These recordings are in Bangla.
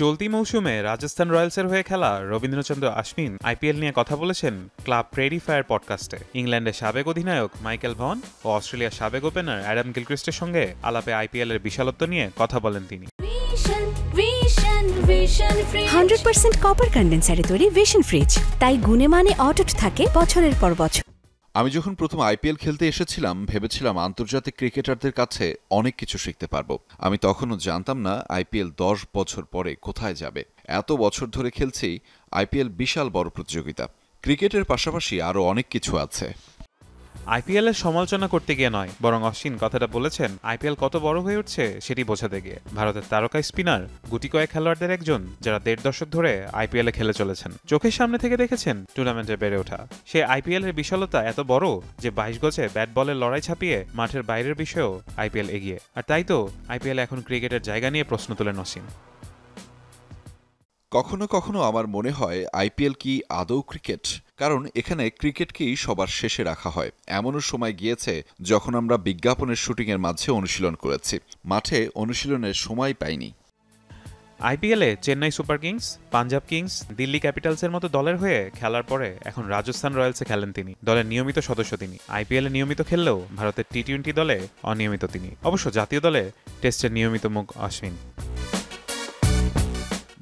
চলতি মৌসুমে রাজস্থান রয়্যালসের হয়ে খেলা রবীন্দ্রচন্দ্র আশ্বিন আইপিএল নিয়ে কথা বলেছেন ক্লাব প্রেরি ফায়ার পডকাস্টে। ইংল্যান্ডের সাবেক অধিনায়ক মাইকেল ভন ও অস্ট্রেলিয়ার সাবেক ওপেনার অ্যাডাম গিলক্রিস্টের সঙ্গে আলাপে আইপিএলের বিশালত্ব নিয়ে কথা বলেন তিনি। 100% কপার কন্ডেন্সারে তৈরি ভিশন ফ্রিজ, তাই গুণে মানে অটুট থাকে বছরের পর বছর। আমি যখন প্রথম আইপিএল খেলতে এসেছিলাম ভেবেছিলাম আন্তর্জাতিক ক্রিকেটারদের কাছে অনেক কিছু শিখতে পারবো। আমি তখনও জানতাম না আইপিএল 10 বছর পরে কোথায় যাবে। এত বছর ধরে খেলছি, আইপিএল বিশাল বড় প্রতিযোগিতা। ক্রিকেটের পাশাপাশি আরও অনেক কিছু আছে। আইপিএল এর সমালোচনা করতে গিয়ে নয়, বরং অশ্বিন কথাটা বলেছেন আইপিএল কত বড় হয়ে উঠছে সেটি বোঝাতে গিয়ে। ভারতের তারকা স্পিনার গুটি কয়েক খেলোয়াড়দের একজন যারা 1.5 দশক ধরে আইপিএল এ খেলে চলেছেন। চোখের সামনে থেকে দেখেছেন টুর্নামেন্টে বেড়ে ওঠা। সে আইপিএল এর বিশালতা এত বড় যে 22 গজে ব্যাট বলের লড়াই ছাপিয়ে মাঠের বাইরের বিষয়েও আইপিএল এগিয়ে। আর তাই তো আইপিএল এখন ক্রিকেটের জায়গা নিয়ে প্রশ্ন তোলেন অশ্বিন। কখনো কখনো আমার মনে হয় আইপিএল কি আদৌ ক্রিকেট? কারণ এখানে ক্রিকেটকেই সবার শেষে রাখা হয়। এমনও সময় গিয়েছে যখন আমরা বিজ্ঞাপনের শুটিংয়ের মাঝে অনুশীলন করেছি, মাঠে অনুশীলনের সময় পাইনি। আইপিএলে Chennai Super Kings, Punjab Kings, Delhi ক্যাপিটালসের মতো দলের হয়ে খেলার পরে এখন রাজস্থান রয়্যালসে খেলেন তিনি। দলের নিয়মিত সদস্য তিনি। আইপিএলে নিয়মিত খেললেও ভারতের টি-20 দলে অনিয়মিত তিনি। অবশ্য জাতীয় দলে টেস্টের নিয়মিত মুখ অশ্বিন।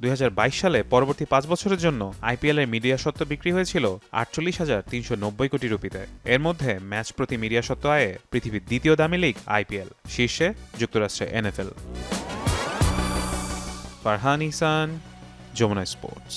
2022 সালে পরবর্তী 5 বছরের জন্য আইপিএলের মিডিয়া সত্ত্ব বিক্রি হয়েছিল 48,390 কোটি রুপিতে। এর মধ্যে ম্যাচ প্রতি মিডিয়া সত্ত্ব আয়ে পৃথিবীর দ্বিতীয় দামি লিগ আইপিএল, শীর্ষে যুক্তরাষ্ট্রে এনএফএল। ফারহান ইহসান, যমুনা স্পোর্টস।